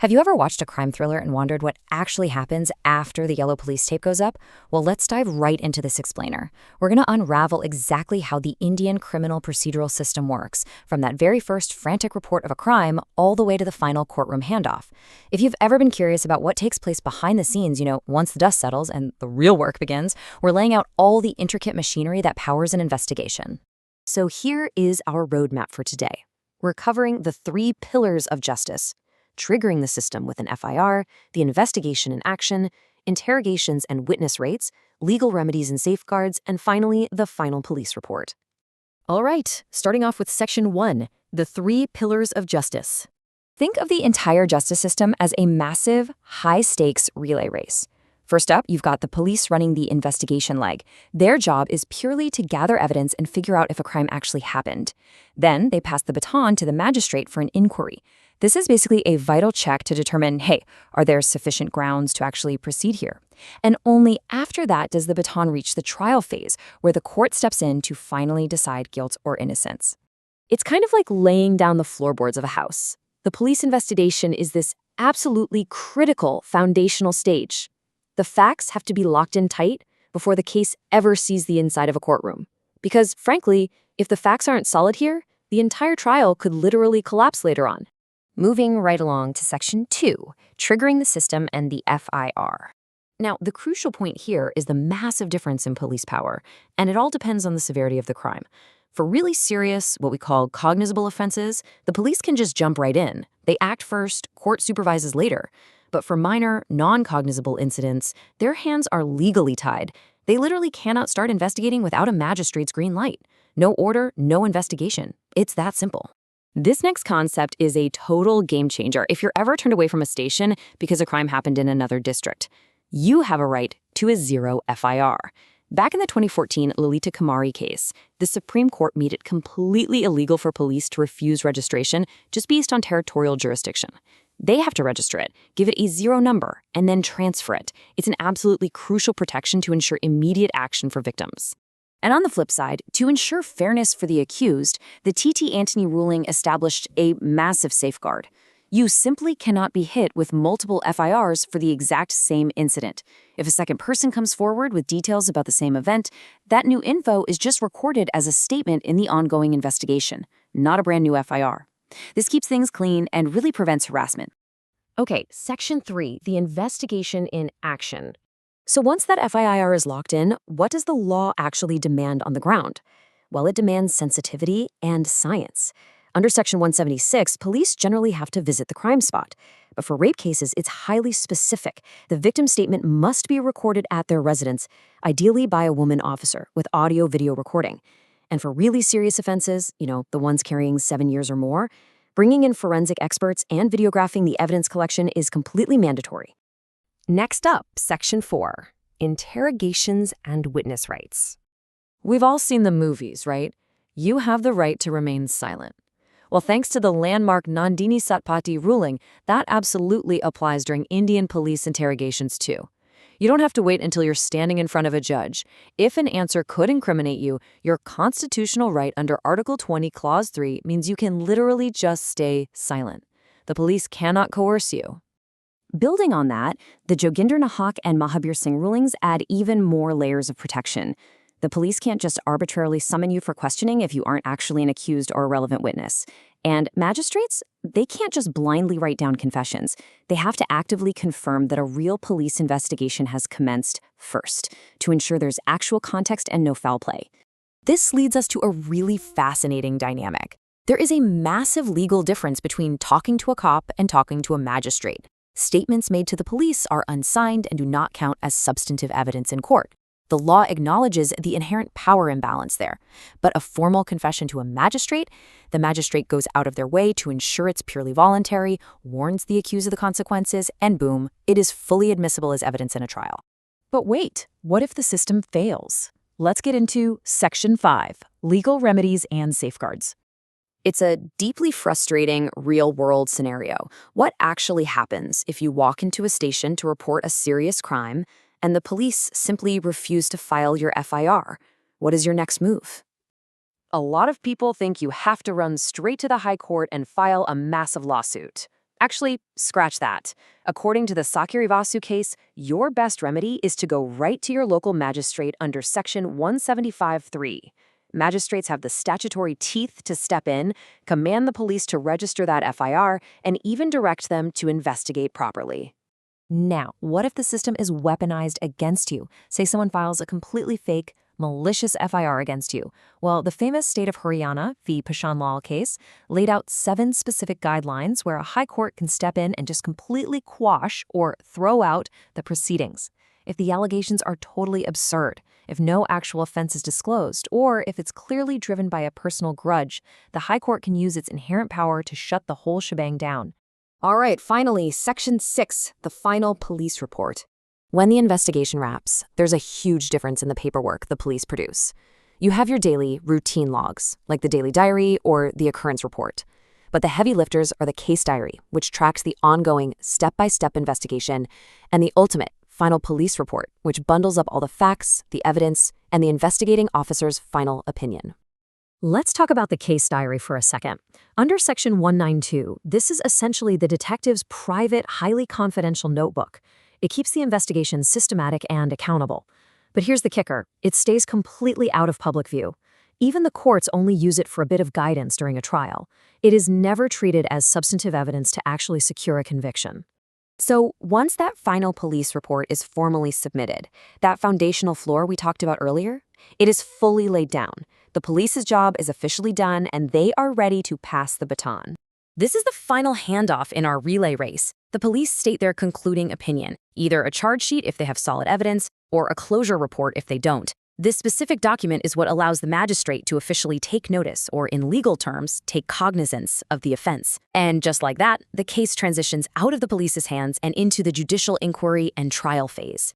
Have you ever watched a crime thriller and wondered what actually happens after the yellow police tape goes up? Well, let's dive right into this explainer. We're going to unravel exactly how the Indian criminal procedural system works, from that very first frantic report of a crime all the way to the final courtroom handoff. If you've ever been curious about what takes place behind the scenes, once the dust settles and the real work begins, we're laying out all the intricate machinery that powers an investigation. So here is our roadmap for today. We're covering the 3 pillars of justice: triggering the system with an FIR, the investigation in action, interrogations and witness rates, legal remedies and safeguards, and finally, the final police report. All right, starting off with Section 1, the 3 pillars of justice. Think of the entire justice system as a massive, high-stakes relay race. First up, you've got the police running the investigation leg. Their job is purely to gather evidence and figure out if a crime actually happened. Then they pass the baton to the magistrate for an inquiry. This is basically a vital check to determine, hey, are there sufficient grounds to actually proceed here? And only after that does the baton reach the trial phase, where the court steps in to finally decide guilt or innocence. It's kind of like laying down the floorboards of a house. The police investigation is this absolutely critical foundational stage. The facts have to be locked in tight before the case ever sees the inside of a courtroom. Because, frankly, if the facts aren't solid here, the entire trial could literally collapse later on. Moving right along to Section 2, triggering the system and the FIR. Now, the crucial point here is the massive difference in police power, and it all depends on the severity of the crime. For really serious, what we call cognizable offenses, the police can just jump right in. They act first, court supervises later. But for minor, non-cognizable incidents, their hands are legally tied. They literally cannot start investigating without a magistrate's green light. No order, no investigation. It's that simple. This next concept is a total game changer if you're ever turned away from a station because a crime happened in another district. You have a right to a 0 FIR. Back in the 2014 Lalita Kumari case, the Supreme Court made it completely illegal for police to refuse registration just based on territorial jurisdiction. They have to register it, give it a 0 number, and then transfer it. It's an absolutely crucial protection to ensure immediate action for victims. And on the flip side, to ensure fairness for the accused, the T.T. Antony ruling established a massive safeguard. You simply cannot be hit with multiple FIRs for the exact same incident. If a second person comes forward with details about the same event, that new info is just recorded as a statement in the ongoing investigation, not a brand new FIR. This keeps things clean and really prevents harassment. Okay, Section 3, the investigation in action. So once that FIR is locked in, what does the law actually demand on the ground? Well, it demands sensitivity and science. Under Section 176, police generally have to visit the crime spot. But for rape cases, it's highly specific. The victim's statement must be recorded at their residence, ideally by a woman officer with audio-video recording. And for really serious offenses, the ones carrying 7 years or more, bringing in forensic experts and videographing the evidence collection is completely mandatory. Next up, Section 4, interrogations and witness rights. We've all seen the movies, right? You have the right to remain silent. Well, thanks to the landmark Nandini Satpathy ruling, that absolutely applies during Indian police interrogations too. You don't have to wait until you're standing in front of a judge. If an answer could incriminate you, your constitutional right under Article 20, Clause 3 means you can literally just stay silent. The police cannot coerce you. Building on that, the Joginder Nahak and Mahabir Singh rulings add even more layers of protection. The police can't just arbitrarily summon you for questioning if you aren't actually an accused or a relevant witness. And magistrates, they can't just blindly write down confessions. They have to actively confirm that a real police investigation has commenced first, to ensure there's actual context and no foul play. This leads us to a really fascinating dynamic. There is a massive legal difference between talking to a cop and talking to a magistrate. Statements made to the police are unsigned and do not count as substantive evidence in court. The law acknowledges the inherent power imbalance there. But a formal confession to a magistrate, the magistrate goes out of their way to ensure it's purely voluntary, warns the accused of the consequences, and boom, it is fully admissible as evidence in a trial. But wait, what if the system fails? Let's get into Section 5, legal remedies and safeguards. It's a deeply frustrating, real-world scenario. What actually happens if you walk into a station to report a serious crime and the police simply refuse to file your FIR? What is your next move? A lot of people think you have to run straight to the high court and file a massive lawsuit. Actually, scratch that. According to the Sakirivasu case, your best remedy is to go right to your local magistrate under Section 175(3). Magistrates have the statutory teeth to step in, command the police to register that FIR, and even direct them to investigate properly. Now, what if the system is weaponized against you? Say someone files a completely fake, malicious FIR against you. Well, the famous state of Haryana, the Pashanlal case, laid out 7 specific guidelines where a high court can step in and just completely quash or throw out the proceedings. If the allegations are totally absurd, if no actual offense is disclosed, or if it's clearly driven by a personal grudge, the high court can use its inherent power to shut the whole shebang down. All right, finally, Section 6, the final police report. When the investigation wraps, there's a huge difference in the paperwork the police produce. You have your daily, routine logs, like the daily diary or the occurrence report. But the heavy lifters are the case diary, which tracks the ongoing, step-by-step investigation, and the ultimate, final police report, which bundles up all the facts, the evidence, and the investigating officer's final opinion. Let's talk about the case diary for a second. Under Section 192, this is essentially the detective's private, highly confidential notebook. It keeps the investigation systematic and accountable. But here's the kicker. It stays completely out of public view. Even the courts only use it for a bit of guidance during a trial. It is never treated as substantive evidence to actually secure a conviction. So once that final police report is formally submitted, that foundational floor we talked about earlier, it is fully laid down. The police's job is officially done, and they are ready to pass the baton. This is the final handoff in our relay race. The police state their concluding opinion, either a charge sheet if they have solid evidence, or a closure report if they don't. This specific document is what allows the magistrate to officially take notice, or in legal terms, take cognizance of the offense. And just like that, the case transitions out of the police's hands and into the judicial inquiry and trial phase.